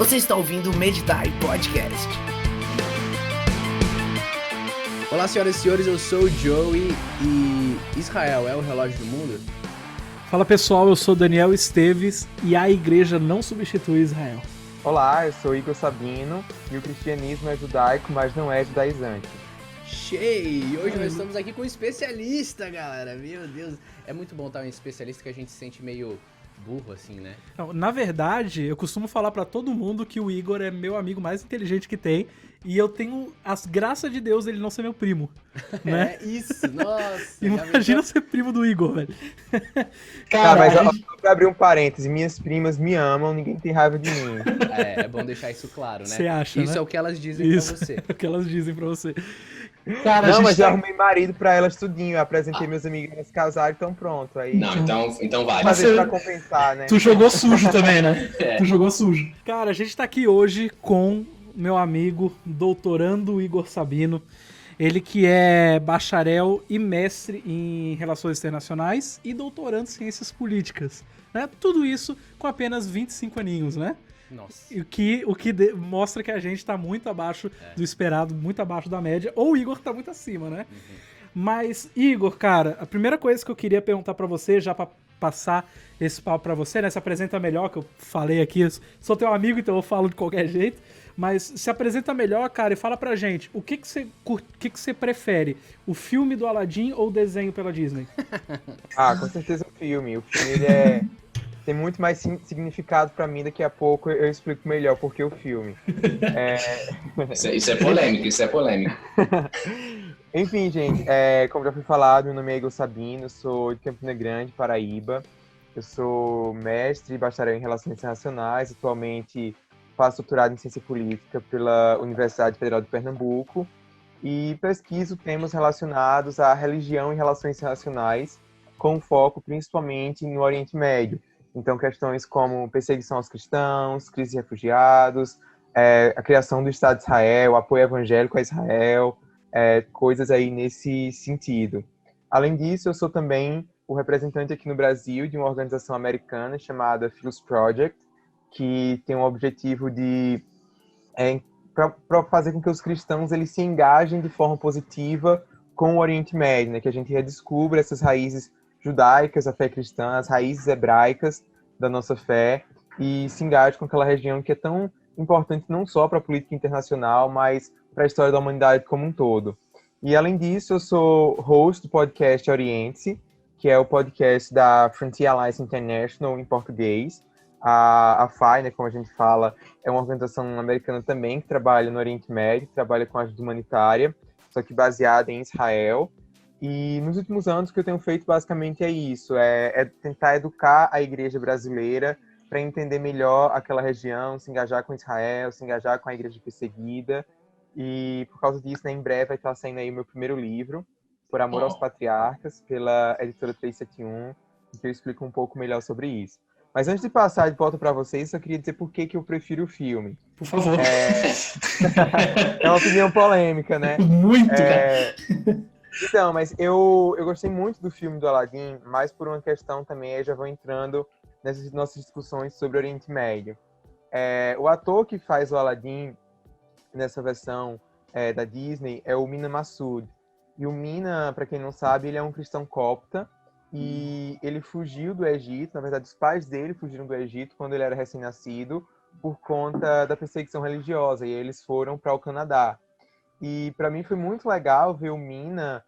Você está ouvindo o Meditar Podcast. Olá, senhoras e senhores, eu sou o Joey e Israel é o relógio do mundo? Fala pessoal, eu sou Daniel Esteves e a igreja não substitui Israel. Olá, eu sou Igor Sabino e o cristianismo é judaico, mas não é judaizante. Cheio! E hoje nós estamos aqui com um especialista, galera. Meu Deus, é muito bom estar um especialista que a gente se sente meio burro assim, né? Não, na verdade, eu costumo falar pra todo mundo que o Igor é meu amigo mais inteligente que tem e eu tenho as graças de Deus dele não ser meu primo, né? É isso, nossa! Imagina ser primo do Igor, velho. Tá, mas só pra abrir um parêntese, minhas primas me amam, ninguém tem raiva de mim. É bom deixar isso claro, né? Você acha, isso né? é o que elas dizem Isso pra você. é o que elas dizem pra você. Cara, Não, mas eu arrumei marido pra elas tudinho, eu apresentei meus amigos, elas casaram, então pronto. Aí, Não, então vai. fazer Você- pra compensar, né? Tu jogou sujo também, né? É. Tu jogou sujo. Cara, a gente tá aqui hoje com meu amigo, doutorando Igor Sabino. Ele que é bacharel e mestre em Relações Internacionais e doutorando em Ciências Políticas. Né? Tudo isso com apenas 25 aninhos, né? Nossa. E o que mostra que a gente tá muito abaixo do esperado, muito abaixo da média. Ou o Igor tá muito acima, né? Mas, Igor, cara, a primeira coisa que eu queria perguntar pra você, já pra passar esse papo pra você, né? Se apresenta melhor, que eu falei aqui, eu sou teu amigo, então eu falo de qualquer jeito. Mas se apresenta melhor, cara, e fala pra gente, o que você prefere? O filme do Aladdin ou o desenho pela Disney? Ah, com certeza o filme. O filme ele tem muito mais significado pra mim, daqui a pouco eu explico melhor porque o filme. Isso é polêmico, isso é polêmico. Enfim, gente, como já foi falado, meu nome é Igor Sabino, sou de Campina Grande, Paraíba. Eu sou mestre e bacharel em Relações Internacionais, atualmente faço doutorado em Ciência Política pela Universidade Federal de Pernambuco e pesquiso temas relacionados à religião e relações internacionais, com foco principalmente no Oriente Médio. Então, questões como perseguição aos cristãos, crise de refugiados, a criação do Estado de Israel, apoio evangélico a Israel, coisas aí nesse sentido. Além disso, eu sou também o representante aqui no Brasil de uma organização americana chamada Philos Project, que tem o objetivo de para fazer com que os cristãos eles se engajem de forma positiva com o Oriente Médio, né? Que a gente redescubra essas raízes judaicas, a fé cristã, as raízes hebraicas da nossa fé e se engaje com aquela região que é tão importante não só para a política internacional, mas para a história da humanidade como um todo. E, além disso, eu sou host do podcast Oriente-se, que é o podcast da Frontier Alliance International, em português. A FAI, né, como a gente fala, é uma organização americana também que trabalha no Oriente Médio, trabalha com ajuda humanitária, só que baseada em Israel. E nos últimos anos o que eu tenho feito basicamente é isso, é tentar educar a igreja brasileira para entender melhor aquela região, se engajar com Israel, se engajar com a igreja perseguida. E por causa disso, né, em breve vai estar saindo aí o meu primeiro livro, Por Amor aos Patriarcas, pela editora 371, em que eu explico um pouco melhor sobre isso. Mas antes de passar de volta para vocês, eu queria dizer por que eu prefiro o filme. Por favor. É uma opinião polêmica, né? Muito, cara. Então, mas eu gostei muito do filme do Aladdin, mas por uma questão também, eu já vou entrando nessas nossas discussões sobre o Oriente Médio. O ator que faz o Aladdin nessa versão da Disney é o Mina Massoud. E o Mina, para quem não sabe, ele é um cristão copta e ele fugiu do Egito. Na verdade, os pais dele fugiram do Egito quando ele era recém-nascido por conta da perseguição religiosa e eles foram para o Canadá. E para mim foi muito legal ver o Mina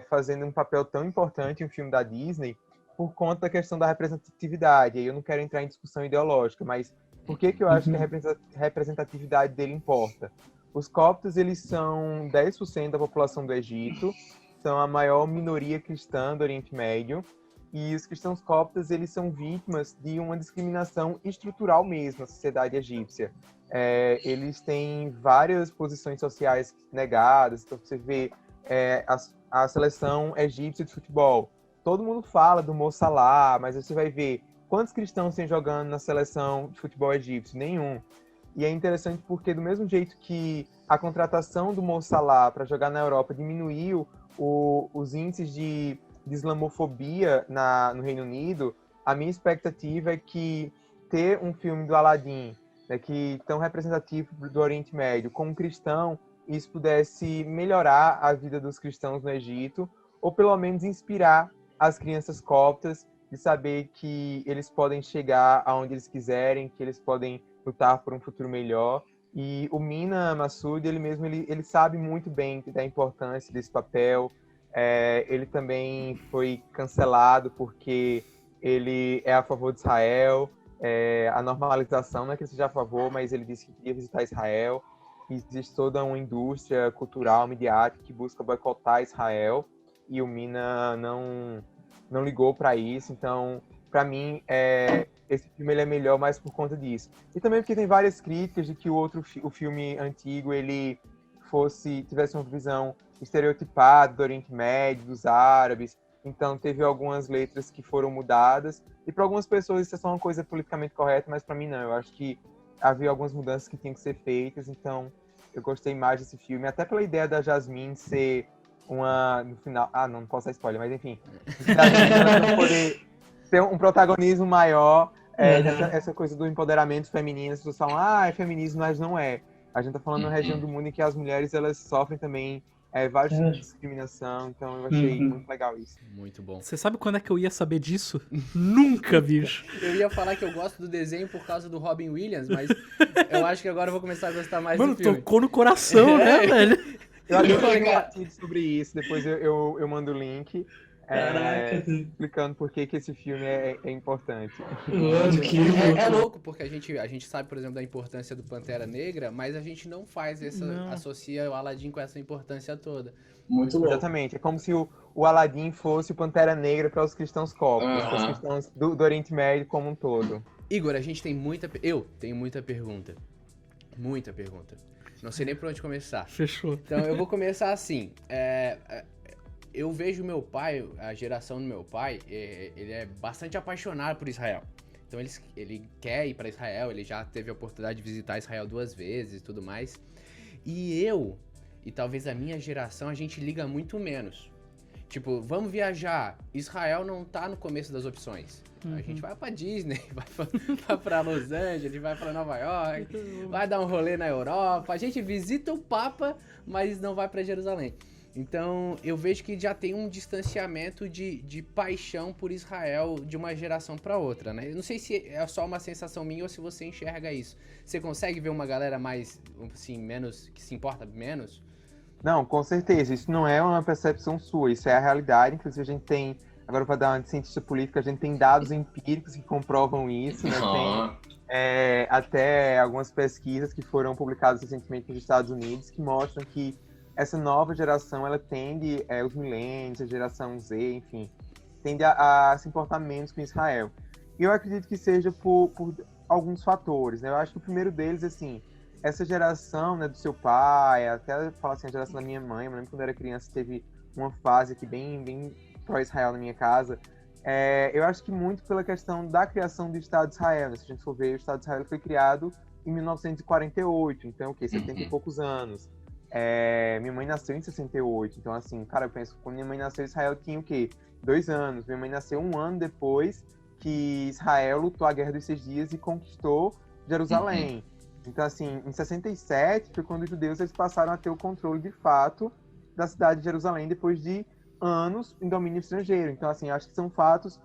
fazendo um papel tão importante em um filme da Disney por conta da questão da representatividade. E eu não quero entrar em discussão ideológica, mas por que eu acho que a representatividade dele importa? Os coptos, eles são 10% da população do Egito, são a maior minoria cristã do Oriente Médio, e os cristãos coptas, eles são vítimas de uma discriminação estrutural mesmo na sociedade egípcia. Eles têm várias posições sociais negadas, então você vê a seleção egípcia de futebol. Todo mundo fala do Mo Salah, mas você vai ver quantos cristãos tem jogando na seleção de futebol egípcio? Nenhum. E é interessante porque, do mesmo jeito que a contratação do Mo Salah para jogar na Europa diminuiu os índices de islamofobia no Reino Unido, a minha expectativa é que ter um filme do Aladdin né, que tão representativo do Oriente Médio, como cristão, isso pudesse melhorar a vida dos cristãos no Egito, ou pelo menos inspirar as crianças coptas de saber que eles podem chegar aonde eles quiserem, que eles podem lutar por um futuro melhor. E o Mina Massoud, ele mesmo, ele sabe muito bem da importância desse papel. Ele também foi cancelado porque ele é a favor de Israel, a normalização, não é que ele seja a favor, mas ele disse que queria visitar Israel. Existe toda uma indústria cultural, midiática, que busca boicotar Israel, e o Mina não ligou para isso. Então, para mim, esse filme ele é melhor mais por conta disso. E também porque tem várias críticas de que o filme antigo ele tivesse uma visão estereotipada do Oriente Médio, dos árabes. Então, teve algumas letras que foram mudadas. E para algumas pessoas isso é só uma coisa politicamente correta, mas para mim não. Eu acho que havia algumas mudanças que tinham que ser feitas. Então, eu gostei mais desse filme. Até pela ideia da Jasmine ser no final... não posso dar spoiler, mas enfim. Jasmine poder ter um protagonismo maior. Essa coisa do empoderamento feminino. As pessoas falam, é feminismo, mas não é. A gente tá falando de uma região do mundo em que as mulheres, elas sofrem também vários tipos de discriminação. Então, eu achei muito legal isso. Muito bom. Você sabe quando é que eu ia saber disso? Nunca, bicho. Eu ia falar que eu gosto do desenho por causa do Robin Williams, mas eu acho que agora eu vou começar a gostar mais do filme. Mano, tocou no coração, né, velho? Eu acho que tem um artigo sobre isso, depois eu mando o link. Explicando por que esse filme é importante. É louco, porque a gente sabe, por exemplo, da importância do Pantera Negra, mas a gente não faz associa o Aladdin com essa importância toda. Muito louco. Exatamente, é como se o Aladdin fosse o Pantera Negra para os cristãos coptos, para os cristãos do Oriente Médio como um todo. Igor, eu tenho muita pergunta. Muita pergunta. Não sei nem por onde começar. Fechou. Então eu vou começar assim. Eu vejo meu pai, a geração do meu pai, ele é bastante apaixonado por Israel. Então ele quer ir para Israel, ele já teve a oportunidade de visitar Israel 2 vezes e tudo mais. E talvez a minha geração, a gente liga muito menos. Tipo, vamos viajar. Israel não tá no começo das opções. A gente vai pra Disney, vai pra Los Angeles, vai pra Nova York, vai dar um rolê na Europa. A gente visita o Papa, mas não vai pra Jerusalém. Então, eu vejo que já tem um distanciamento de paixão por Israel de uma geração para outra, né? Eu não sei se é só uma sensação minha ou se você enxerga isso. Você consegue ver uma galera mais, assim, menos, que se importa menos? Não, com certeza. Isso não é uma percepção sua, isso é a realidade. Inclusive, a gente tem, agora para dar uma de cientista política, a gente tem dados empíricos que comprovam isso, né? Tem até algumas pesquisas que foram publicadas recentemente nos Estados Unidos que mostram que essa nova geração, ela tende, os millennials, a geração Z, enfim, tende a se importar menos com Israel. E eu acredito que seja por alguns fatores, né? Eu acho que o primeiro deles, assim, essa geração, né, do seu pai, até falar assim, a geração da minha mãe, eu lembro quando eu era criança, teve uma fase aqui bem pró-Israel na minha casa. Eu acho que muito pela questão da criação do Estado de Israel, né? Se a gente for ver, o Estado de Israel foi criado em 1948, então, 70 e poucos anos. Minha mãe nasceu em 68, então assim, cara, eu penso, quando minha mãe nasceu, Israel tinha o quê? 2 anos. Minha mãe nasceu 1 ano depois que Israel lutou a Guerra dos 6 Dias e conquistou Jerusalém. Então assim, em 67 foi quando os judeus eles passaram a ter o controle de fato da cidade de Jerusalém depois de anos em domínio estrangeiro. Então assim, acho que são fatos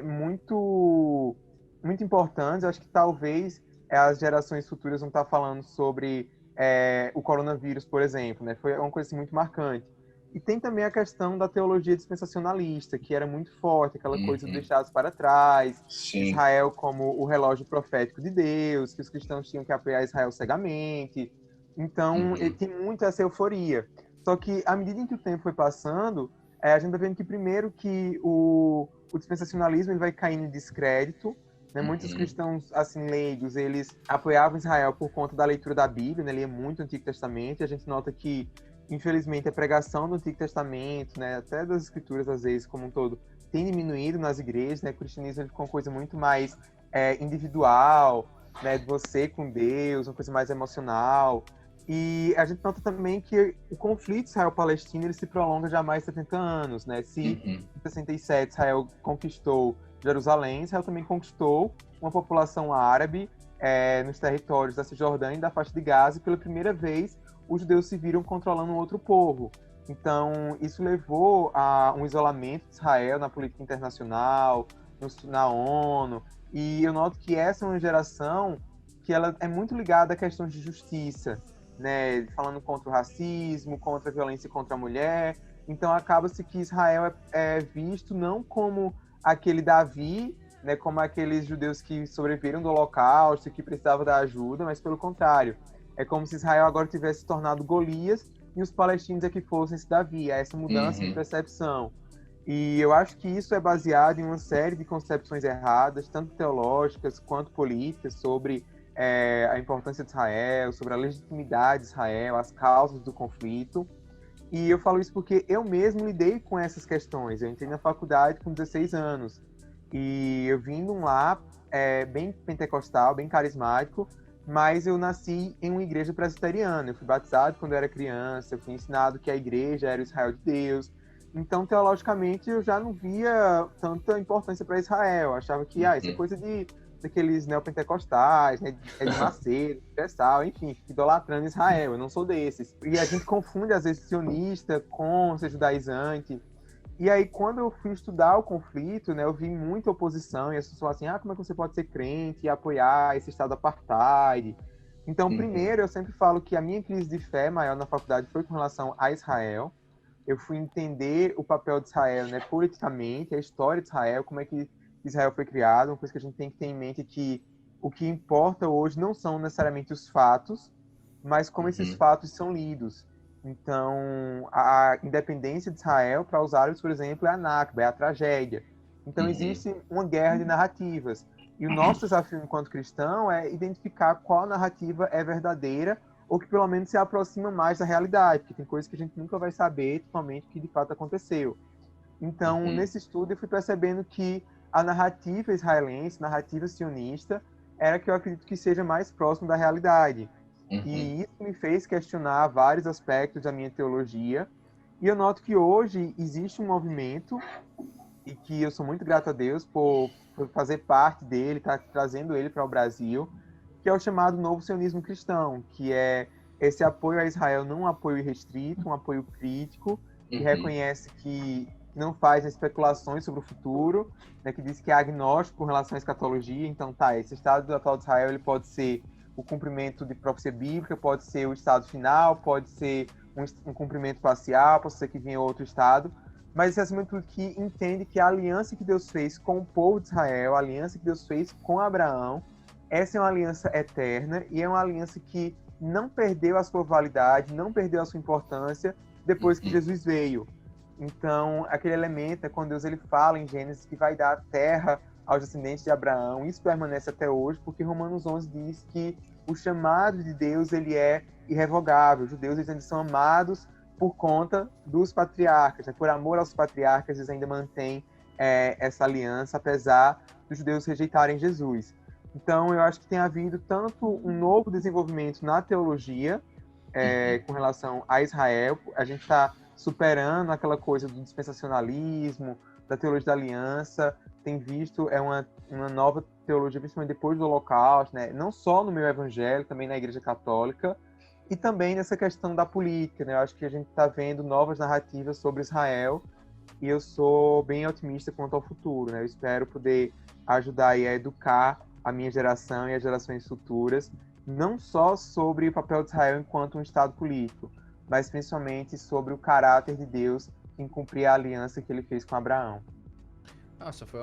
muito, muito importantes. Acho que talvez as gerações futuras vão estar falando sobre o coronavírus, por exemplo, né? Foi uma coisa assim, muito marcante. E tem também a questão da teologia dispensacionalista, que era muito forte, aquela coisa do deixados para trás, Israel como o relógio profético de Deus, que os cristãos tinham que apoiar Israel cegamente. Então, ele tem muito essa euforia. Só que, à medida em que o tempo foi passando, a gente está vendo que, primeiro, que o dispensacionalismo ele vai caindo em descrédito, né? Muitos cristãos, assim, leigos, eles apoiavam Israel por conta da leitura da Bíblia, né? Lia muito o Antigo Testamento, e a gente nota que, infelizmente, a pregação do Antigo Testamento, né, até das Escrituras, às vezes, como um todo, tem diminuído nas igrejas, né? O cristianismo ficou uma coisa muito mais individual, né? De você com Deus, uma coisa mais emocional. E a gente nota também que o conflito Israel-Palestina ele se prolonga já há mais de 70 anos, né? Se em 67 Israel conquistou Jerusalém, Israel também conquistou uma população árabe nos territórios da Cisjordânia e da faixa de Gaza, e pela primeira vez os judeus se viram controlando um outro povo. Então, isso levou a um isolamento de Israel na política internacional, na ONU, e eu noto que essa é uma geração que ela é muito ligada a questões de justiça, né? Falando contra o racismo, contra a violência contra a mulher. Então, acaba-se que Israel é visto não como aquele Davi, né, como aqueles judeus que sobreviveram do Holocausto e que precisavam da ajuda, mas pelo contrário. É como se Israel agora tivesse se tornado Golias e os palestinos é que fossem esse Davi. Há essa mudança de percepção. E eu acho que isso é baseado em uma série de concepções erradas, tanto teológicas quanto políticas, sobre a importância de Israel, sobre a legitimidade de Israel, as causas do conflito. E eu falo isso porque eu mesmo lidei com essas questões. Eu entrei na faculdade com 16 anos. E eu vim de um lar bem pentecostal, bem carismático, mas eu nasci em uma igreja presbiteriana. Eu fui batizado quando eu era criança, eu fui ensinado que a igreja era o Israel de Deus. Então, teologicamente, eu já não via tanta importância para Israel. Eu achava que isso é coisa daqueles neopentecostais, né, de Macedo, Cressal, enfim, idolatrando Israel. Eu não sou desses. E a gente confunde, às vezes, sionista com ser judaizante. E aí, quando eu fui estudar o conflito, né, eu vi muita oposição, e as pessoas falaram assim, como é que você pode ser crente e apoiar esse estado apartheid? Então, primeiro, eu sempre falo que a minha crise de fé maior na faculdade foi com relação a Israel. Eu fui entender o papel de Israel, né, politicamente, a história de Israel, como é que Israel foi criado. Uma coisa que a gente tem que ter em mente é que o que importa hoje não são necessariamente os fatos, mas como esses fatos são lidos. Então, a independência de Israel, para os árabes, por exemplo, é a Nakba, é a tragédia. Então, existe uma guerra de narrativas. E o nosso desafio enquanto cristão é identificar qual narrativa é verdadeira ou que pelo menos se aproxima mais da realidade, porque tem coisas que a gente nunca vai saber totalmente que de fato aconteceu. Então, nesse estudo, eu fui percebendo que a narrativa israelense, narrativa sionista, era que eu acredito que seja mais próximo da realidade. E isso me fez questionar vários aspectos da minha teologia. E eu noto que hoje existe um movimento, e que eu sou muito grato a Deus por fazer parte dele, estar trazendo ele para o Brasil, que é o chamado Novo Sionismo Cristão, que é esse apoio a Israel, não um apoio irrestrito, um apoio crítico, que reconhece que não faz especulações sobre o futuro, né, que diz que é agnóstico com relação à escatologia. Então, esse Estado atual de Israel ele pode ser o cumprimento de profecia bíblica, pode ser o Estado final, pode ser um cumprimento parcial, pode ser que venha outro Estado, mas esse acima de tudo que entende que a aliança que Deus fez com o povo de Israel, a aliança que Deus fez com Abraão, essa é uma aliança eterna e é uma aliança que não perdeu a sua validade, não perdeu a sua importância depois que Jesus veio. Então, aquele elemento é quando Deus ele fala em Gênesis que vai dar a terra aos descendentes de Abraão. Isso permanece até hoje, porque Romanos 11 diz que o chamado de Deus ele é irrevogável. Os judeus eles são amados por conta dos patriarcas, né? Por amor aos patriarcas, eles ainda mantêm essa aliança, apesar dos judeus rejeitarem Jesus. Então, eu acho que tem havido tanto um novo desenvolvimento na teologia com relação a Israel. A gente está superando aquela coisa do dispensacionalismo, da teologia da aliança. Tem visto uma nova teologia, principalmente depois do Holocausto, né? Não só no meu evangelho, também na Igreja Católica, e também nessa questão da política, né? Eu acho que a gente está vendo novas narrativas sobre Israel, e eu sou bem otimista quanto ao futuro, né? Eu espero poder ajudar aí a educar a minha geração e as gerações futuras, não só sobre o papel de Israel enquanto um Estado político, mas principalmente sobre o caráter de Deus em cumprir a aliança que ele fez com Abraão. Nossa, foi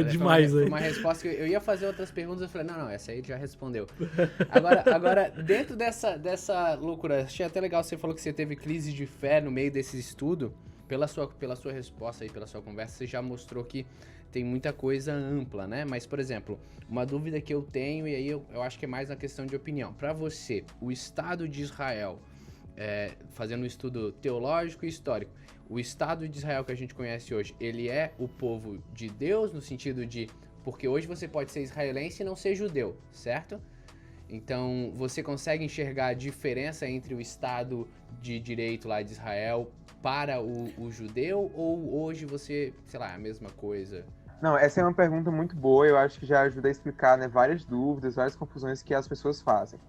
demais foi aí. uma resposta que eu ia fazer outras perguntas, eu falei, não, essa aí ele já respondeu. Agora dentro dessa loucura, achei até legal, você falou que você teve crise de fé no meio desse estudo, pela sua resposta aí, pela sua conversa, você já mostrou que tem muita coisa ampla, né? Mas, por exemplo, uma dúvida que eu tenho, e aí eu acho que é mais uma questão de opinião. Para você, o Estado de Israel, fazendo um estudo teológico e histórico, o Estado de Israel que a gente conhece hoje, ele é o povo de Deus, no sentido de... Porque hoje você pode ser israelense e não ser judeu, certo? Então, você consegue enxergar a diferença entre o Estado de Direito lá de Israel para o judeu? Ou hoje você, sei lá, é a mesma coisa? Não, essa é uma pergunta muito boa, eu acho que já ajuda a explicar, né, várias dúvidas, várias confusões que as pessoas fazem.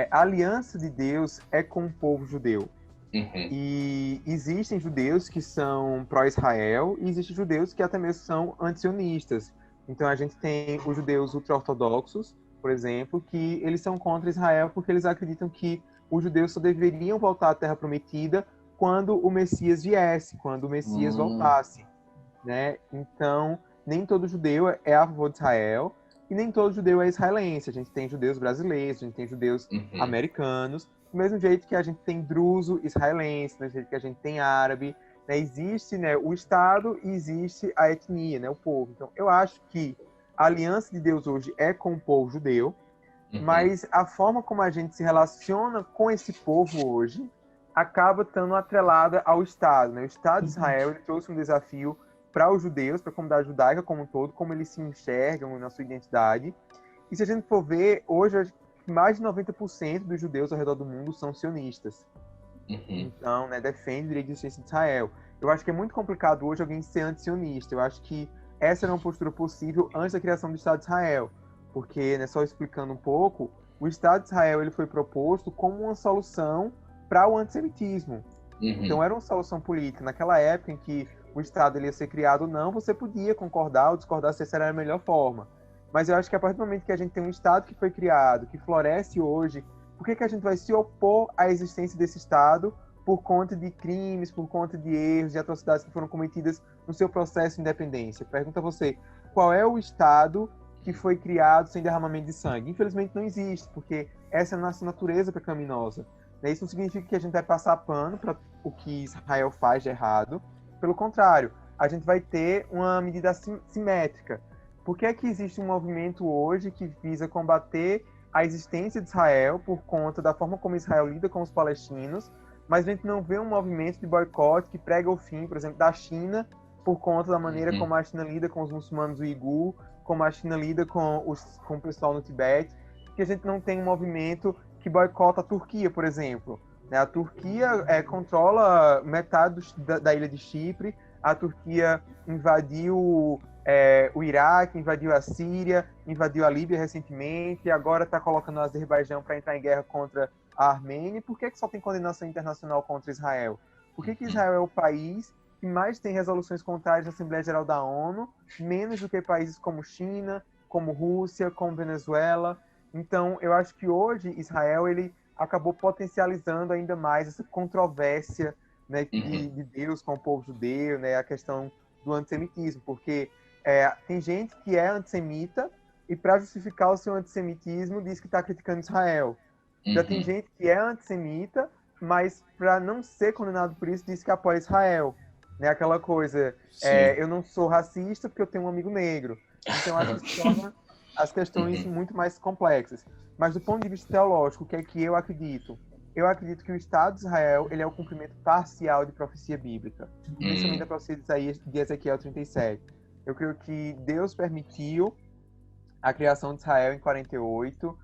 A aliança de Deus é com o povo judeu. Uhum. E existem judeus que são pró-Israel e existem judeus que até mesmo são antisionistas. Então a gente tem os judeus ultra-ortodoxos, por exemplo, que eles são contra Israel porque eles acreditam que os judeus só deveriam voltar à Terra Prometida quando o Messias viesse, quando o Messias voltasse, né? Então, nem todo judeu é a favor de Israel e nem todo judeu é israelense. A gente tem judeus brasileiros, a gente tem judeus americanos, do mesmo jeito que a gente tem druso israelense, do mesmo jeito que a gente tem árabe, né? Existe, né, o Estado e existe a etnia, né, o povo. Então, eu acho que a aliança de Deus hoje é com o povo judeu, mas a forma como a gente se relaciona com esse povo hoje acaba estando atrelada ao Estado, né? O Estado de Israel ele trouxe um desafio para os judeus, para a comunidade judaica como um todo, como eles se enxergam na sua identidade. E se a gente for ver, hoje mais de 90% dos judeus ao redor do mundo são sionistas. Então, né, defendem o direito de existência de Israel. Eu acho que é muito complicado hoje alguém ser anti-sionista. Eu acho que essa era uma postura possível antes da criação do Estado de Israel. Porque, né, só explicando um pouco, o Estado de Israel ele foi proposto como uma solução para o antissemitismo. Então, era uma solução política. Naquela época em que o Estado ele ia ser criado ou não, você podia concordar ou discordar se essa era a melhor forma. Mas eu acho que a partir do momento que a gente tem um Estado que foi criado, que floresce hoje, por que a gente vai se opor à existência desse Estado por conta de crimes, por conta de erros, de atrocidades que foram cometidas no seu processo de independência? Pergunta a você, qual é o Estado que foi criado sem derramamento de sangue? Infelizmente não existe, porque essa é a nossa natureza pecaminosa. Isso não significa que a gente vai passar pano para o que Israel faz de errado. Pelo contrário, a gente vai ter uma medida simétrica. Por que é que existe um movimento hoje que visa combater a existência de Israel por conta da forma como Israel lida com os palestinos, mas a gente não vê um movimento de boicote que prega o fim, por exemplo, da China, por conta da maneira como a China lida com os muçulmanos uigur, como a China lida com o pessoal no Tibete, que a gente não tem um movimento que boicota a Turquia, por exemplo. A Turquia controla metade da ilha de Chipre, a Turquia invadiu o Iraque, invadiu a Síria, invadiu a Líbia recentemente, e agora está colocando o Azerbaijão para entrar em guerra contra a Armênia. Por que só tem condenação internacional contra Israel? Por que Israel é o país que mais tem resoluções contrárias na Assembleia Geral da ONU, menos do que países como China, como Rússia, como Venezuela? Então, eu acho que hoje Israel ele acabou potencializando ainda mais essa controvérsia, né, de Deus com o povo judeu, né, a questão do antissemitismo, porque tem gente que é antissemita e para justificar o seu antissemitismo diz que está criticando Israel. Já tem gente que é antissemita, mas para não ser condenado por isso diz que apoia Israel. Né, aquela coisa, eu não sou racista porque eu tenho um amigo negro. Então acho que isso torna as questões muito mais complexas. Mas do ponto de vista teológico, o que é que eu acredito? Eu acredito que o Estado de Israel ele é o cumprimento parcial de profecia bíblica, principalmente da profecia de Ezequiel 37. Eu creio que Deus permitiu a criação de Israel em 48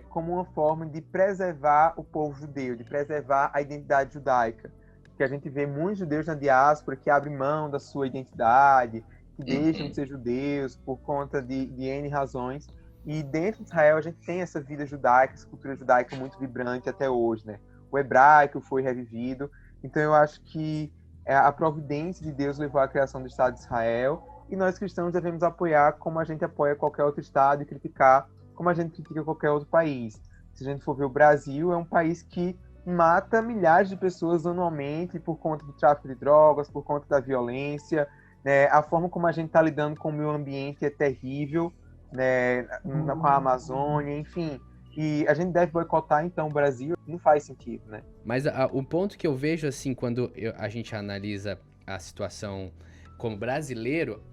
como uma forma de preservar o povo judeu, de preservar a identidade judaica. Que a gente vê muitos judeus na diáspora que abrem mão da sua identidade, que deixam de ser judeus por conta de N razões. E dentro de Israel a gente tem essa vida judaica, essa cultura judaica muito vibrante até hoje, né? O hebraico foi revivido. Então eu acho que a providência de Deus levou à criação do Estado de Israel e nós cristãos devemos apoiar como a gente apoia qualquer outro Estado e criticar como a gente critica qualquer outro país. Se a gente for ver o Brasil, é um país que mata milhares de pessoas anualmente por conta do tráfico de drogas, por conta da violência, né? A forma como a gente está lidando com o meio ambiente é terrível, né? Com a Amazônia, enfim. E a gente deve boicotar, então, o Brasil. Não faz sentido, né? Mas o ponto que eu vejo, assim, quando a gente analisa a situação como brasileiro,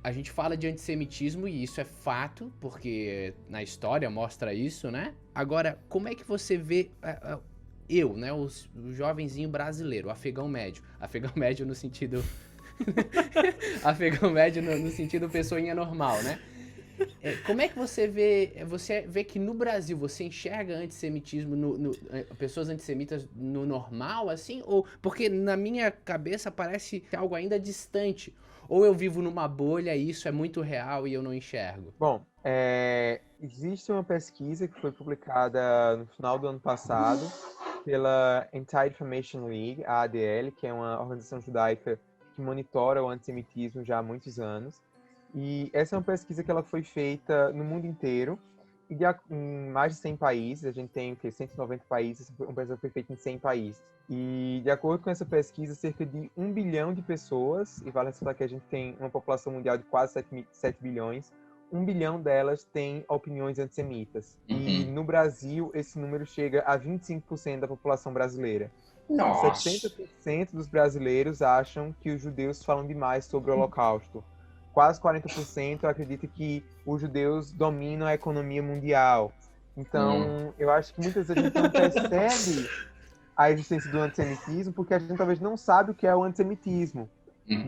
a gente fala de antissemitismo e isso é fato, porque na história mostra isso, né? Agora, como é que você vê né, o jovenzinho brasileiro, o afegão médio no sentido... afegão médio no sentido pessoinha normal, né? Como é que você vê que no Brasil você enxerga antissemitismo, pessoas antissemitas no normal, assim? Ou porque na minha cabeça parece algo ainda distante? Ou eu vivo numa bolha e isso é muito real e eu não enxergo? Bom, existe uma pesquisa que foi publicada no final do ano passado pela Anti-Defamation League, a ADL, que é uma organização judaica que monitora o antissemitismo já há muitos anos. E essa é uma pesquisa que ela foi feita no mundo inteiro, e em mais de 100 países. A gente tem 190 países, uma pesquisa foi feita em 100 países. E de acordo com essa pesquisa, cerca de 1 bilhão de pessoas, e vale ressaltar que a gente tem uma população mundial de quase 7 bilhões, 1 bilhão delas tem opiniões antissemitas. E no Brasil, esse número chega a 25% da população brasileira. Nossa. 70% dos brasileiros acham que os judeus falam demais sobre o Holocausto. Quase 40% acredita que os judeus dominam a economia mundial. Então, eu acho que muitas vezes a gente não percebe a existência do antissemitismo porque a gente talvez não sabe o que é o antissemitismo.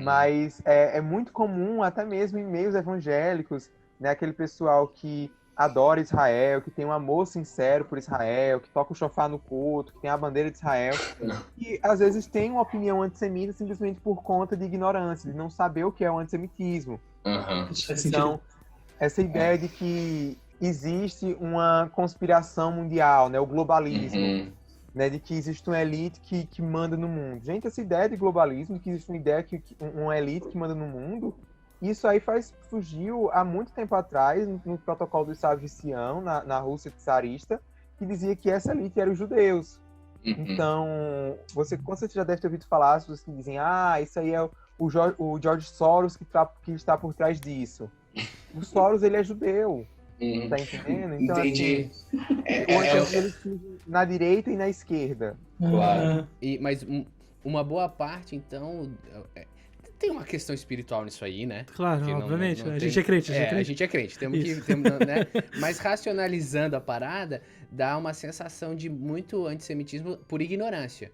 Mas é muito comum, até mesmo em meios evangélicos, né, aquele pessoal que adora Israel, que tem um amor sincero por Israel, que toca o shofar no culto, que tem a bandeira de Israel, e às vezes tem uma opinião antissemita simplesmente por conta de ignorância, de não saber o que é o antissemitismo. Então, essa ideia de que existe uma conspiração mundial, né, o globalismo, né, de que existe uma elite que manda no mundo. Gente, essa ideia de globalismo, de que existe uma ideia que uma elite que manda no mundo, isso aí surgiu há muito tempo atrás, no protocolo do Estado de Sião, na Rússia czarista, que dizia que essa elite era os judeus. Então, você com certeza já deve ter ouvido falar, as pessoas que dizem, isso aí é o George Soros que está por trás disso. O Soros, ele é judeu. Tá entendendo? Então, Entendi. Assim, eles surgem na direita e na esquerda. Claro. Mas uma boa parte, então, tem uma questão espiritual nisso aí, né? Claro, Porque obviamente. não a tem... gente é crente. A gente é crente. Temos né? Mas racionalizando a parada, dá uma sensação de muito antissemitismo por ignorância.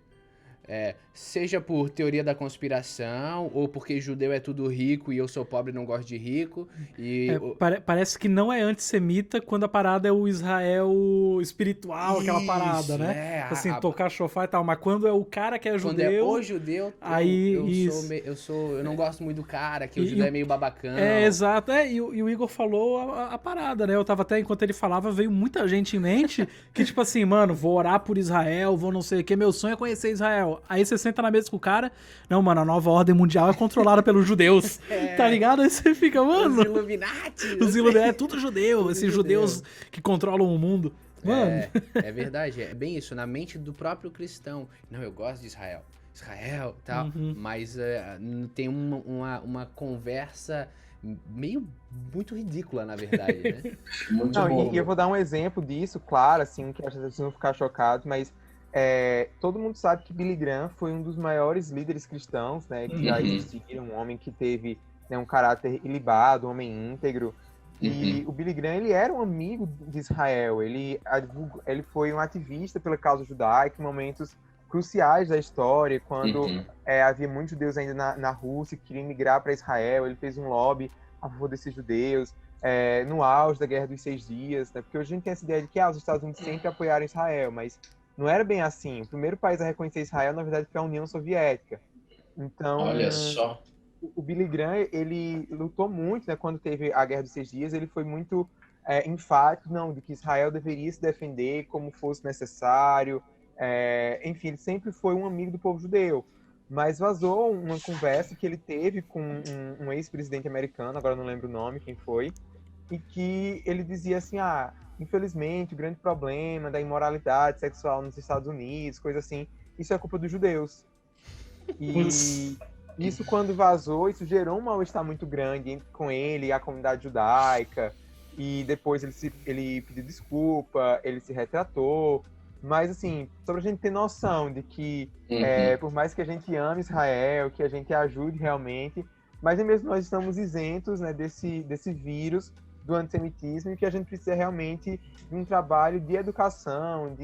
Seja por teoria da conspiração, ou porque judeu é tudo rico e eu sou pobre e não gosto de rico. Parece que não é antissemita quando a parada é o Israel espiritual, aquela parada, né? Assim, tocar shofar e tal. Mas quando é o cara que é judeu... Quando é o judeu, aí eu não gosto muito do cara, que o judeu é meio babacão. Exato. E o Igor falou a parada, né? Eu tava até, enquanto ele falava, veio muita gente em mente que, tipo assim, mano, vou orar por Israel, vou não sei o que, meu sonho é conhecer Israel. Aí você senta na mesa com o cara, não, mano, a nova ordem mundial é controlada pelos judeus, tá ligado? Aí você fica, mano... Os Illuminati! Os Illuminati, é tudo judeu, esses judeus que controlam o mundo. Mano... É verdade, é bem isso, na mente do próprio cristão. Não, eu gosto de Israel, tal, mas tem uma conversa muito ridícula, na verdade, né? Muito bom. E eu vou dar um exemplo disso, claro, assim, que vocês vão ficar chocados, mas todo mundo sabe que Billy Graham foi um dos maiores líderes cristãos, né, que já existiram, um homem que teve, né, um caráter ilibado, um homem íntegro. E o Billy Graham, ele era um amigo de Israel, ele foi um ativista pela causa judaica em momentos cruciais da história, quando havia muitos judeus ainda na Rússia que queriam migrar para Israel. Ele fez um lobby a favor desses judeus, no auge da Guerra dos 6 Dias, né, porque hoje a gente tem essa ideia de que os Estados Unidos sempre apoiaram Israel, mas não era bem assim. O primeiro país a reconhecer Israel, na verdade, foi a União Soviética. Então, olha só. O Billy Graham, ele lutou muito, né, quando teve a Guerra dos 6 Dias, ele foi muito enfático, não, de que Israel deveria se defender como fosse necessário. Enfim, ele sempre foi um amigo do povo judeu. Mas vazou uma conversa que ele teve com um ex-presidente americano, agora não lembro o nome, quem foi, e que ele dizia assim, infelizmente, o grande problema da imoralidade sexual nos Estados Unidos, coisa assim, isso é culpa dos judeus. E isso, quando vazou, isso gerou um mal-estar muito grande com ele e a comunidade judaica. E depois ele pediu desculpa, ele se retratou. Mas, assim, só pra gente ter noção de que, por mais que a gente ame Israel, que a gente ajude realmente, mas mesmo nós estamos isentos, né, desse vírus do antissemitismo, e que a gente precisa realmente de um trabalho de educação,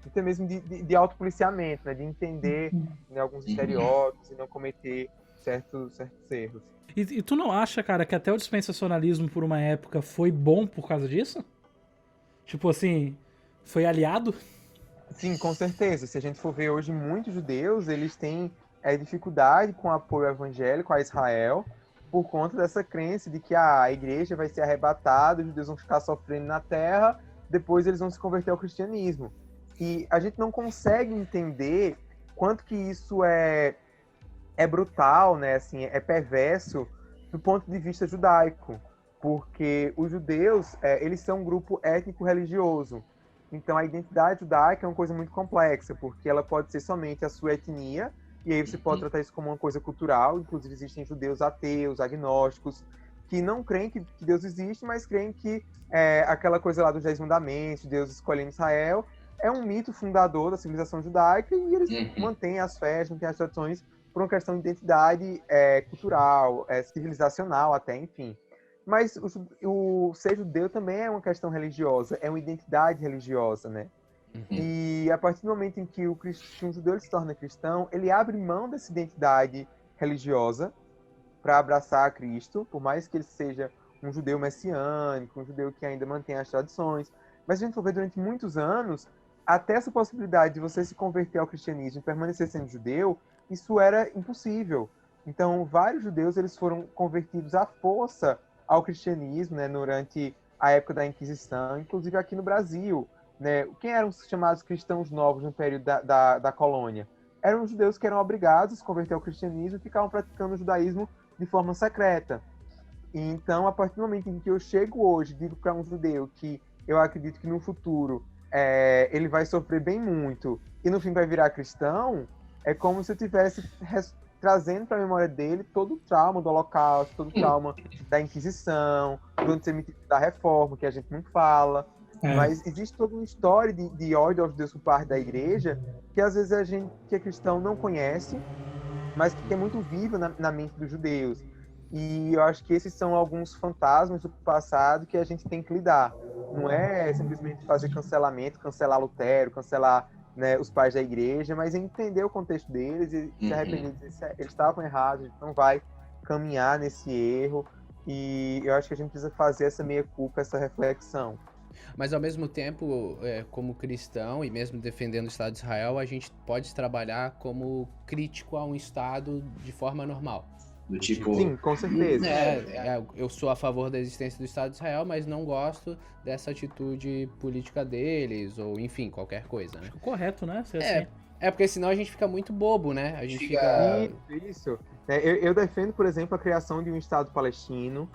até mesmo de autopoliciamento, né, de entender, né, alguns estereótipos e não cometer certos erros. E tu não acha, cara, que até o dispensacionalismo por uma época foi bom por causa disso? Tipo assim, foi aliado? Sim, com certeza. Se a gente for ver hoje, muitos judeus, eles têm dificuldade com o apoio evangélico a Israel por conta dessa crença de que a igreja vai ser arrebatada, os judeus vão ficar sofrendo na terra, depois eles vão se converter ao cristianismo. E a gente não consegue entender quanto que isso é brutal, né? Assim, é perverso do ponto de vista judaico, porque os judeus, eles são um grupo étnico-religioso. Então, a identidade judaica é uma coisa muito complexa, porque ela pode ser somente a sua etnia, e aí você pode tratar isso como uma coisa cultural. Inclusive, existem judeus ateus, agnósticos, que não creem que Deus existe, mas creem que aquela coisa lá dos 10 mandamentos, Deus escolhendo Israel, é um mito fundador da civilização judaica, e eles mantêm as festas, mantêm as tradições por uma questão de identidade cultural, civilizacional até, enfim. Mas o ser judeu também é uma questão religiosa, é uma identidade religiosa, né? E a partir do momento em que um judeu se torna cristão, ele abre mão dessa identidade religiosa para abraçar a Cristo, por mais que ele seja um judeu messiânico, um judeu que ainda mantém as tradições. Mas se a gente for ver durante muitos anos, até essa possibilidade de você se converter ao cristianismo e permanecer sendo judeu, isso era impossível. Então, vários judeus eles foram convertidos à força ao cristianismo, né, durante a época da Inquisição, inclusive aqui no Brasil. Né? Quem eram os chamados cristãos novos no período da colônia? Eram os judeus que eram obrigados a se converter ao cristianismo e ficavam praticando o judaísmo de forma secreta. E então, a partir do momento em que eu chego hoje, digo para um judeu que eu acredito que no futuro ele vai sofrer bem muito e no fim vai virar cristão, é como se eu estivesse trazendo para a memória dele todo o trauma do Holocausto, todo o trauma da Inquisição, do antissemitismo da Reforma, que a gente não fala. Mas existe toda uma história de ódio aos judeus por parte da igreja que às vezes a gente que é cristão não conhece, mas que é muito viva na mente dos judeus. E eu acho que esses são alguns fantasmas do passado que a gente tem que lidar. Não é simplesmente fazer cancelamento, cancelar Lutero, cancelar, né, os pais da igreja, mas entender o contexto deles e se arrepender, dizer, eles estavam errados, a gente não vai caminhar nesse erro. E eu acho que a gente precisa fazer essa meia-culpa, essa reflexão. Mas ao mesmo tempo, como cristão e mesmo defendendo o Estado de Israel, a gente pode trabalhar como crítico a um Estado de forma normal. Do tipo... Sim, com certeza. Eu sou a favor da existência do Estado de Israel, mas não gosto dessa atitude política deles, ou enfim, qualquer coisa, né? Correto, né? Ser assim. Porque senão a gente fica muito bobo, né? A gente fica... Isso. Eu defendo, por exemplo, a criação de um Estado palestino.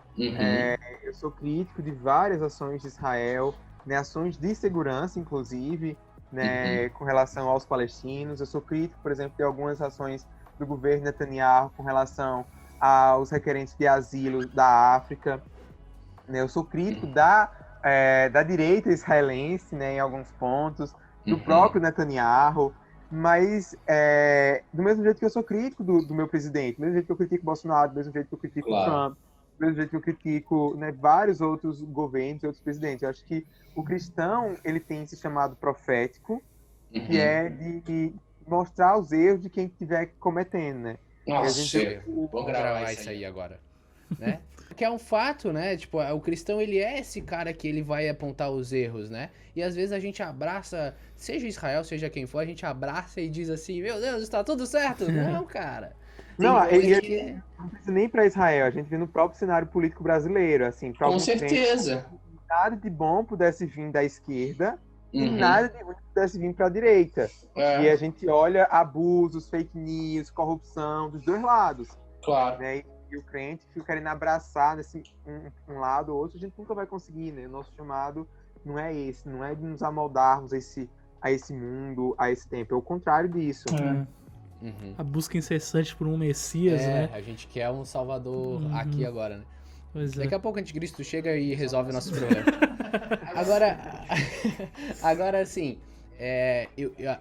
Eu sou crítico de várias ações de Israel, né, ações de segurança, inclusive, né, com relação aos palestinos. Eu sou crítico, por exemplo, de algumas ações do governo Netanyahu com relação aos requerentes de asilo da África. Né, eu sou crítico da direita israelense, né, em alguns pontos, do próprio Netanyahu. Mas, do mesmo jeito que eu sou crítico do meu presidente, do mesmo jeito que eu critico o Bolsonaro, do mesmo jeito que eu critico o Trump, do mesmo jeito que eu critico, né, vários outros governos e outros presidentes. Eu acho que o cristão, ele tem esse chamado profético, que é de mostrar os erros de quem estiver cometendo, né? Nossa, vou gravar isso aí agora, né? Que é um fato, né? Tipo, o cristão, ele é esse cara que ele vai apontar os erros, né? E às vezes a gente abraça, seja Israel, seja quem for, a gente abraça e diz assim, meu Deus, está tudo certo. Não, cara. Não precisa nem para Israel, a gente vê no próprio cenário político brasileiro, assim. Com certeza. Nada de bom pudesse vir da esquerda e nada de ruim pudesse vir para a direita. E a gente olha abusos, fake news, corrupção dos dois lados. Claro. Né? E o crente fica querendo abraçar nesse, um lado ou outro, a gente nunca vai conseguir, né? O nosso chamado não é esse, não é de nos amoldarmos a esse mundo, a esse tempo. É o contrário disso. A busca incessante por um Messias, né? A gente quer um Salvador aqui agora, né? Daqui a pouco o anticristo chega e resolve o nosso problema. Agora assim,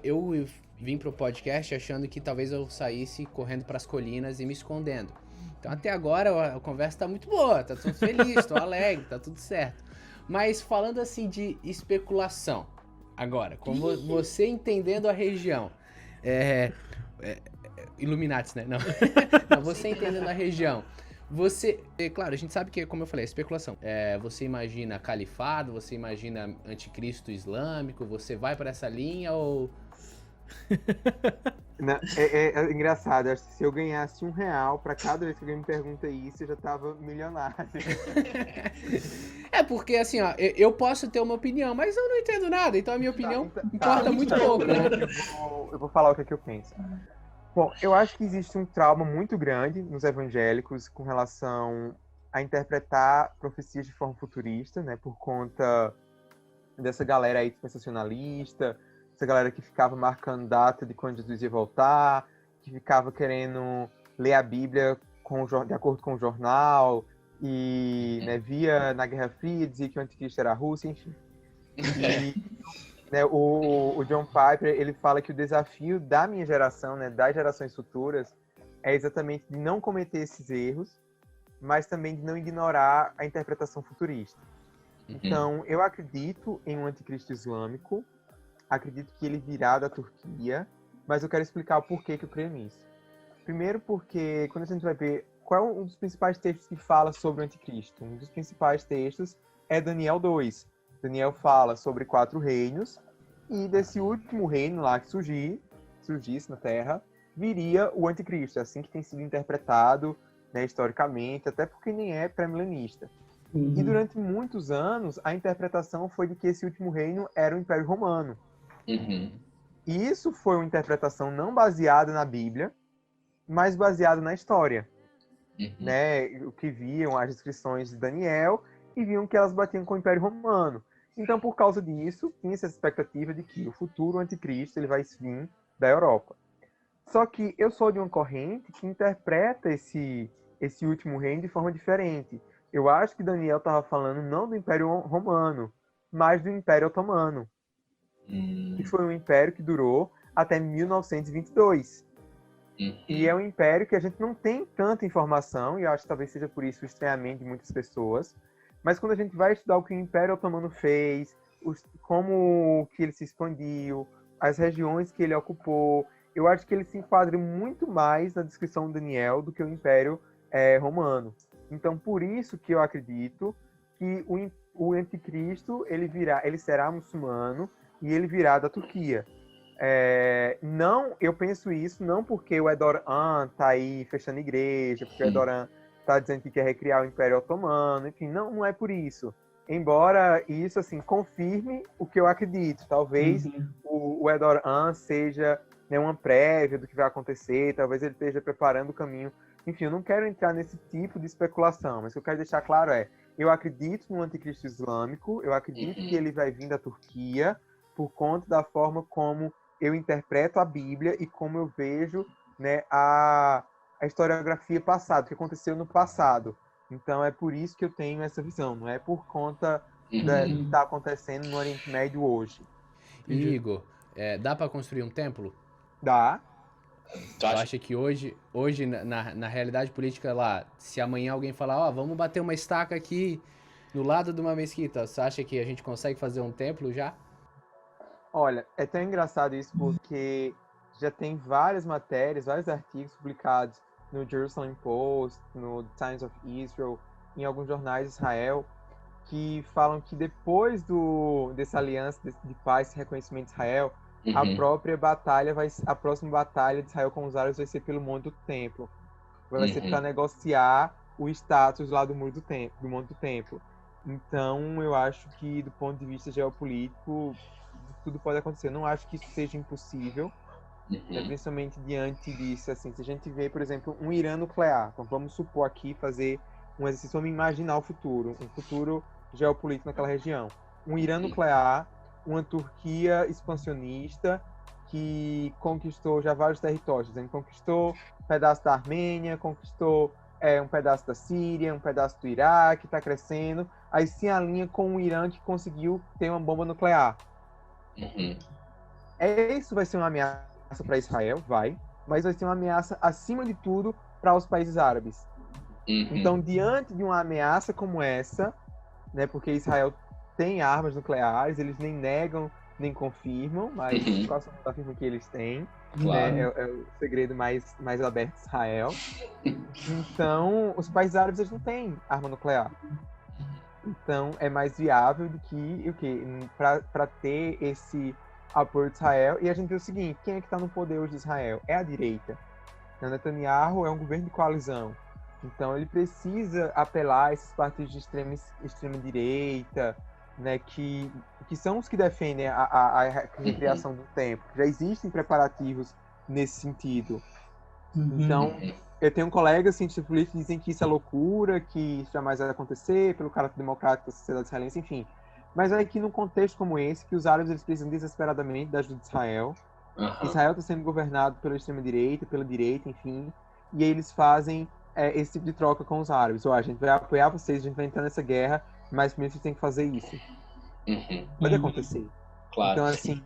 eu vim pro podcast achando que talvez eu saísse correndo pras colinas e me escondendo. Então até agora a conversa tá muito boa, tá tudo feliz, tô alegre, tá tudo certo. Mas falando assim de especulação, agora, como você entendendo a região, Illuminati, né? Não. Não, você entendendo a região. Você, claro, a gente sabe que, como eu falei, é especulação. Você imagina califado, você imagina anticristo islâmico, você vai pra essa linha ou... Não, é engraçado, acho que se eu ganhasse R$1 pra cada vez que alguém me pergunta isso, eu já tava milionário. Porque assim, ó, eu posso ter uma opinião, mas eu não entendo nada, então a minha opinião importa muito pouco, né? Eu vou falar o que eu penso. Bom, eu acho que existe um trauma muito grande nos evangélicos com relação a interpretar profecias de forma futurista, né? Por conta dessa galera aí dispensacionalista, essa galera que ficava marcando data de quando Jesus ia voltar, que ficava querendo ler a Bíblia de acordo com o jornal, e né, via na Guerra Fria, dizia que o anticristo era a Rússia, enfim. E né, o John Piper, ele fala que o desafio da minha geração, né, das gerações futuras, é exatamente de não cometer esses erros, mas também de não ignorar a interpretação futurista. Então, eu acredito em um anticristo islâmico, acredito que ele virá da Turquia, mas eu quero explicar o porquê que eu creio nisso. Primeiro porque, quando a gente vai ver qual é um dos principais textos que fala sobre o anticristo, um dos principais textos é Daniel 2. Daniel fala sobre 4 reinos, e desse último reino lá que surgisse na Terra, viria o anticristo, assim que tem sido interpretado, né, historicamente, até porque nem é pré-milenista. E durante muitos anos, a interpretação foi de que esse último reino era o Império Romano. E isso foi uma interpretação não baseada na Bíblia, mas baseada na história. Né? O que viam as descrições de Daniel e viam que elas batiam com o Império Romano. Então, por causa disso, tinha essa expectativa de que o futuro anticristo ele vai vir da Europa. Só que eu sou de uma corrente que interpreta esse último reino de forma diferente. Eu acho que Daniel estava falando não do Império Romano, mas do Império Otomano. Que foi um império que durou até 1922. E é um império que a gente não tem tanta informação, e eu acho que talvez seja por isso o estranhamento de muitas pessoas. Mas quando a gente vai estudar o que o Império Otomano fez, como que ele se expandiu, as regiões que ele ocupou, eu acho que ele se enquadra muito mais na descrição de Daniel do que o Império Romano. Então, por isso que eu acredito que o anticristo ele será muçulmano e ele virá da Turquia. Eu penso isso não porque o Erdogan tá aí fechando igreja, porque o Erdogan tá dizendo que quer recriar o Império Otomano, enfim, não é por isso. Embora isso, assim, confirme o que eu acredito. Talvez o Erdogan seja, né, uma prévia do que vai acontecer, talvez ele esteja preparando o caminho. Enfim, eu não quero entrar nesse tipo de especulação, mas o que eu quero deixar claro eu acredito no anticristo islâmico, eu acredito que ele vai vir da Turquia por conta da forma como eu interpreto a Bíblia e como eu vejo, né, a historiografia passada, o que aconteceu no passado. Então é por isso que eu tenho essa visão, não é por conta do que está acontecendo no Oriente Médio hoje. Igor, dá para construir um templo? Dá. Tu acha que hoje na realidade política lá, se amanhã alguém falar, vamos bater uma estaca aqui no lado de uma mesquita, você acha que a gente consegue fazer um templo já? Olha, é tão engraçado isso porque já tem várias matérias, vários artigos publicados no Jerusalem Post, no Times of Israel, em alguns jornais de Israel, que falam que depois dessa aliança de paz e reconhecimento de Israel, a próxima batalha de Israel com os árabes vai ser pelo Monte do Templo. Vai ser para negociar o status lá do Monte do Templo. Então, eu acho que, do ponto de vista geopolítico, tudo pode acontecer. Eu não acho que isso seja impossível, principalmente diante disso. Assim, se a gente vê, por exemplo, um Irã nuclear, então vamos supor aqui, fazer um exercício, vamos imaginar um futuro geopolítico naquela região. Um Irã nuclear, uma Turquia expansionista que conquistou já vários territórios. Conquistou um pedaço da Armênia, conquistou um pedaço da Síria, um pedaço do Iraque, está crescendo. Aí se alinha com o Irã que conseguiu ter uma bomba nuclear. Isso vai ser uma ameaça para Israel, mas vai ser uma ameaça, acima de tudo, para os países árabes. Então, diante de uma ameaça como essa, né, porque Israel tem armas nucleares, eles nem negam nem confirmam, mas os próximos afirmam que eles têm. Claro. É o segredo mais aberto de Israel. Então, os países árabes eles não têm arma nuclear. Então, é mais viável do que o quê? Para ter esse apoio de Israel. E a gente vê o seguinte, quem é que está no poder hoje de Israel? É a direita. O Netanyahu é um governo de coalizão. Então, ele precisa apelar a esses partidos de extrema direita, né, que são os que defendem a recriação do tempo. Já existem preparativos nesse sentido. Então, eu tenho colegas cientistas políticos que dizem que isso é loucura, que isso jamais vai acontecer, pelo caráter democrático da sociedade israelense, enfim. Mas é que num contexto como esse, que os árabes eles precisam desesperadamente da ajuda de Israel. Israel está sendo governado pela extrema-direita, pela direita, enfim. E aí eles fazem esse tipo de troca com os árabes. A gente vai apoiar vocês, a gente vai entrar nessa guerra, mas primeiro vocês têm que fazer isso. Pode acontecer. Claro. Então, assim,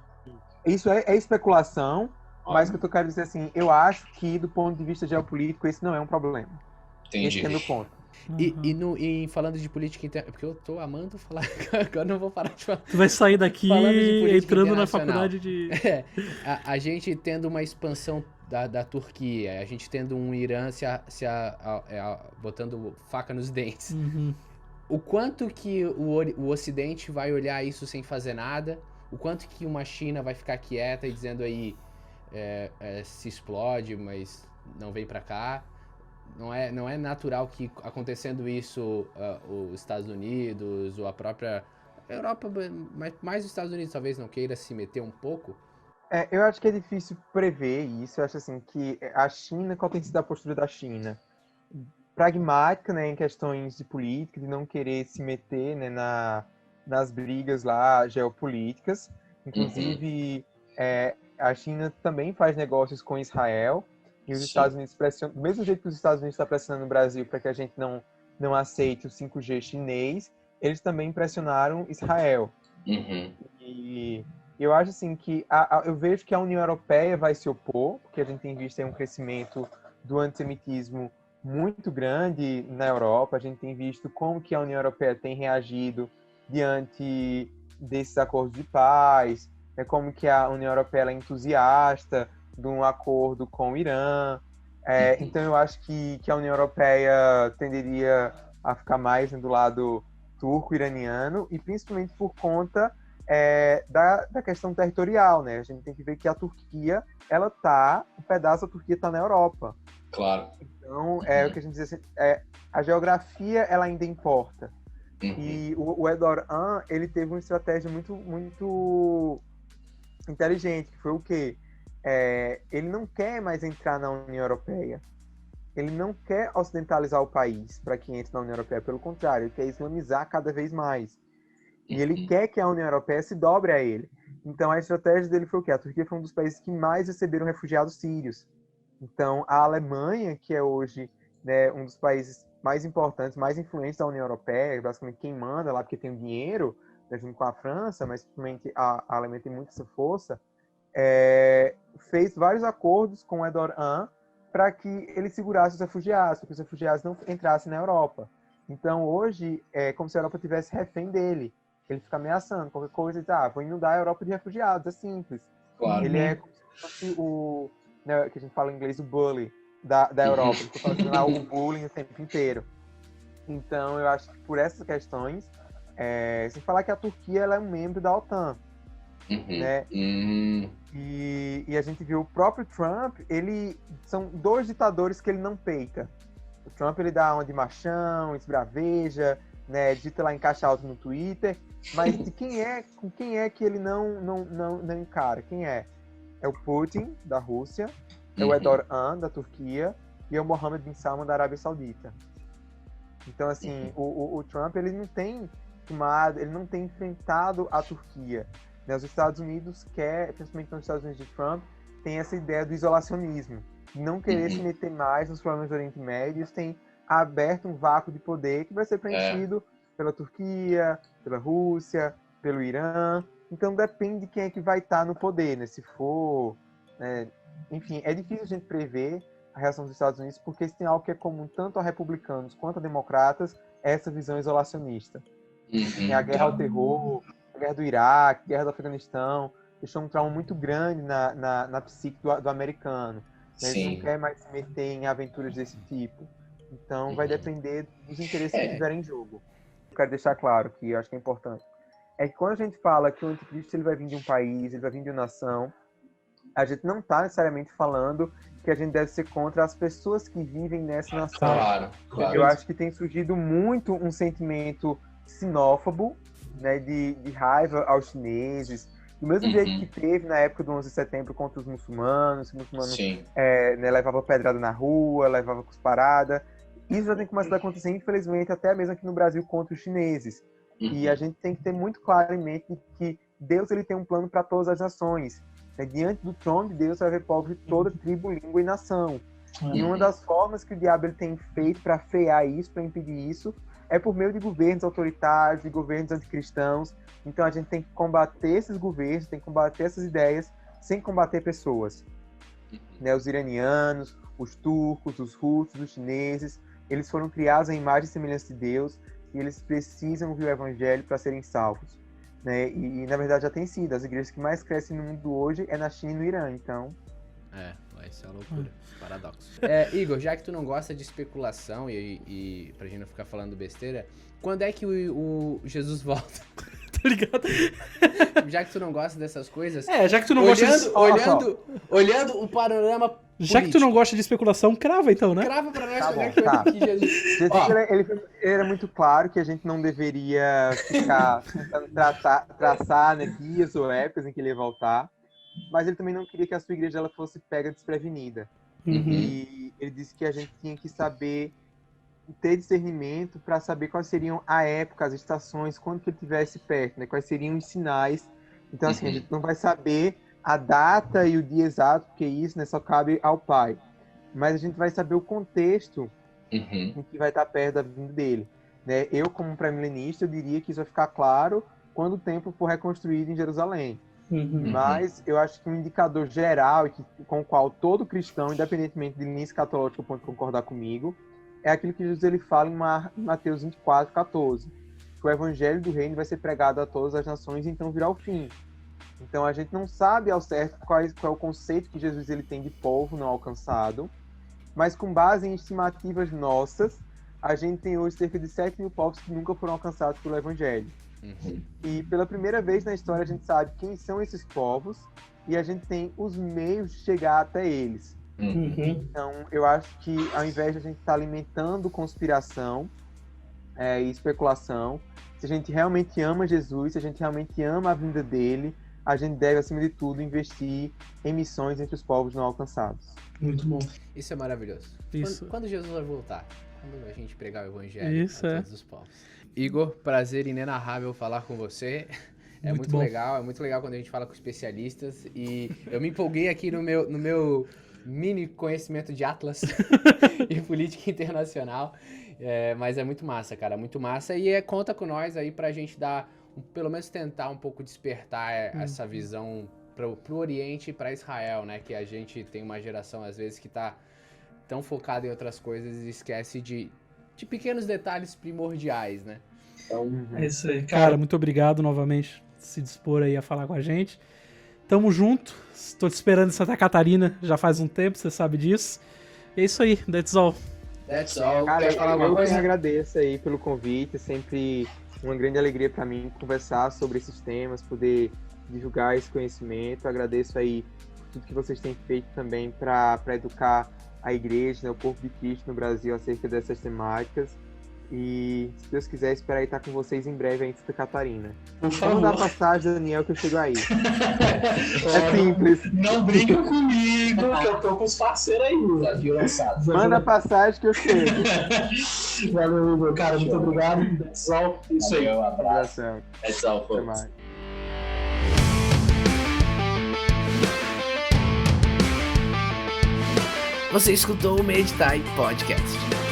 isso é especulação, mas o que eu quero dizer assim, eu acho que do ponto de vista geopolítico esse não é um problema. Entendi. Esse é meu ponto. E falando de política interna, porque eu tô amando falar, agora não vou parar de falar. Tu vai sair daqui Falando de política entrando na internacional. faculdade de... A gente tendo uma expansão da Turquia, a gente tendo um Irã botando faca nos dentes. O quanto que o Ocidente vai olhar isso sem fazer nada, o quanto que uma China vai ficar quieta e dizendo aí se explode, mas não vem pra cá. Não é natural que acontecendo isso os Estados Unidos ou a própria Europa, mas mais os Estados Unidos talvez não queira se meter um pouco. Eu acho que é difícil prever isso. Eu acho assim que a China, qual tem sido a postura da China? Pragmática, né, em questões de política, de não querer se meter, né, nas brigas lá geopolíticas. Inclusive, a China também faz negócios com Israel. E os Estados Unidos pressionam, do mesmo jeito que os Estados Unidos estão pressionando o Brasil para que a gente não aceite o 5G chinês, eles também pressionaram Israel. E eu acho assim que eu vejo que a União Europeia vai se opor, porque a gente tem visto aí um crescimento do antissemitismo muito grande na Europa. A gente tem visto como que a União Europeia tem reagido diante desses acordos de paz, como que a União Europeia é entusiasta de um acordo com o Irã. Então eu acho que a União Europeia tenderia a ficar mais do lado turco-iraniano, e principalmente por conta da questão territorial, né? A gente tem que ver que a Turquia, um pedaço da Turquia está na Europa. Claro. Então, o que a gente diz assim, a geografia, ela ainda importa. E o Erdogan, ele teve uma estratégia muito, muito inteligente, que foi o quê? Ele não quer mais entrar na União Europeia. Ele não quer ocidentalizar o país para que entre na União Europeia. Pelo contrário, ele quer islamizar cada vez mais. E ele quer que a União Europeia se dobre a ele. Então, a estratégia dele foi o quê? A Turquia foi um dos países que mais receberam refugiados sírios. Então, a Alemanha, que é hoje, né, um dos países mais importantes, mais influentes da União Europeia, basicamente quem manda lá, porque tem o dinheiro, né, junto com a França, mas principalmente a Alemanha tem muita essa força, fez vários acordos com o Erdogan para que ele segurasse os refugiados, para que os refugiados não entrassem na Europa. Então, hoje, é como se a Europa tivesse refém dele. Ele fica ameaçando qualquer coisa e diz, vou inundar a Europa de refugiados, é simples. Claro. Ele é como se fosse né, que a gente fala em inglês, o bully da Europa. Ele fica fazendo lá o bullying o tempo inteiro. Então, eu acho que por essas questões, sem falar que a Turquia ela é um membro da OTAN. Né? E a gente viu o próprio Trump, são dois ditadores que ele não peita. O Trump, ele dá uma de machão, esbraveja, né, digita lá em caixa alta no Twitter, mas com quem é que ele não encara? Quem é? É o Putin, da Rússia, é o Erdogan, da Turquia, e é o Mohammed bin Salman, da Arábia Saudita. Então, assim, o Trump, ele não tem enfrentado a Turquia. Os Estados Unidos principalmente nos Estados Unidos de Trump, tem essa ideia do isolacionismo, não querer se meter mais nos problemas do Oriente Médio. Isso tem aberto um vácuo de poder que vai ser preenchido pela Turquia, pela Rússia, pelo Irã. Então depende de quem é que vai estar no poder, né? Se for... enfim, é difícil a gente prever a reação dos Estados Unidos, porque isso tem algo que é comum tanto a republicanos quanto a democratas, essa visão isolacionista. É a guerra ao terror, guerra do Iraque, guerra do Afeganistão, deixou um trauma muito grande na psique do americano. Né? Ele não quer mais se meter em aventuras desse tipo. Então, vai depender dos interesses que tiverem em jogo. Eu quero deixar claro, que eu acho que é importante, é que quando a gente fala que o anticristo ele vai vir de um país, ele vai vir de uma nação, a gente não está necessariamente falando que a gente deve ser contra as pessoas que vivem nessa nação. Claro. Eu acho que tem surgido muito um sentimento xenófobo, né, de raiva aos chineses, do mesmo jeito que teve na época do 11 de setembro contra os muçulmanos né, levavam pedrada na rua, levavam cusparada. Isso já tem começado a acontecer, infelizmente, até mesmo aqui no Brasil contra os chineses. E a gente tem que ter muito claro em mente que Deus ele tem um plano para todas as nações. Diante do trono de Deus vai haver povos de toda tribo, língua e nação. E uma das formas que o diabo ele tem feito para frear isso, para impedir isso, é por meio de governos autoritários, de governos anticristãos. Então a gente tem que combater esses governos, tem que combater essas ideias, sem combater pessoas. Né, os iranianos, os turcos, os russos, os chineses, eles foram criados à imagem e semelhança de Deus e eles precisam ouvir o evangelho para serem salvos. Né? E, na verdade, já tem sido. As igrejas que mais crescem no mundo hoje é na China e no Irã, então... Vai ser uma loucura, paradoxo. Igor, já que tu não gosta de especulação e pra gente não ficar falando besteira, quando é que o Jesus volta? Tá ligado? Já que tu não gosta dessas coisas... já que tu não gosta de... Olhando o panorama político. Já que tu não gosta de especulação, crava então, né? Crava pra nós Tá quando bom, é que tá. que Jesus... Ele era muito claro que a gente não deveria ficar tentando traçar né, dias ou épocas em que ele ia voltar, mas ele também não queria que a sua igreja ela fosse pega desprevenida. E ele disse que a gente tinha que saber ter discernimento para saber quais seriam a época, as estações, quando que ele estivesse perto, né? Quais seriam os sinais. Então, assim, a gente não vai saber a data e o dia exato, porque isso né, só cabe ao Pai. Mas a gente vai saber o contexto em que vai estar perto da vinda dele. Né? Eu, como pré-milenista, eu diria que isso vai ficar claro quando o templo for reconstruído em Jerusalém. Mas eu acho que um indicador geral e com o qual todo cristão, independentemente de linha escatológica, pode concordar comigo, é aquilo que Jesus ele fala em Mateus 24:14, que o evangelho do reino vai ser pregado a todas as nações e então virá o fim. Então a gente não sabe ao certo qual é o conceito que Jesus ele tem de povo não alcançado, mas com base em estimativas nossas, a gente tem hoje cerca de 7 mil povos que nunca foram alcançados pelo evangelho. E pela primeira vez na história a gente sabe quem são esses povos e a gente tem os meios de chegar até eles. Então eu acho que ao invés de a gente estar alimentando conspiração e especulação, se a gente realmente ama Jesus, se a gente realmente ama a vinda dele, a gente deve, acima de tudo, investir em missões entre os povos não alcançados. Muito bom. Isso é maravilhoso. Isso. Quando Jesus vai voltar? Quando a gente pregar o evangelho Isso, a todos os povos. Igor, prazer inenarrável falar com você. É muito legal quando a gente fala com especialistas. E eu me empolguei aqui no meu mini conhecimento de Atlas e política internacional. Mas é muito massa, cara, muito massa. E conta com nós aí pra gente dar, pelo menos tentar um pouco despertar essa visão pro Oriente e pra Israel, né? Que a gente tem uma geração, às vezes, que tá tão focada em outras coisas e esquece de pequenos detalhes primordiais, né? Então, é isso aí. Cara, muito obrigado novamente por se dispor aí a falar com a gente. Tamo junto. Estou te esperando em Santa Catarina já faz um tempo, você sabe disso. E é isso aí, that's all. That's all. Cara, Quer falar alguma eu coisa? que agradeço aí pelo convite. É sempre uma grande alegria para mim conversar sobre esses temas, poder divulgar esse conhecimento. Agradeço aí tudo que vocês têm feito também para educar a igreja, né, o corpo de Cristo no Brasil acerca dessas temáticas. E, se Deus quiser, espero aí estar com vocês em breve aí em Santa Catarina. Vamos dar passagem, Daniel, que eu chego aí. É simples. Não brinca comigo, que eu tô com os parceiros aí. Já viu lançado. Manda passagem que eu chego. Valeu, Igor. Cara, muito obrigado. Pessoal, isso aí. Um abraço. Abração. Tchau, Até folks. mais. Você escutou o Meditai Podcast.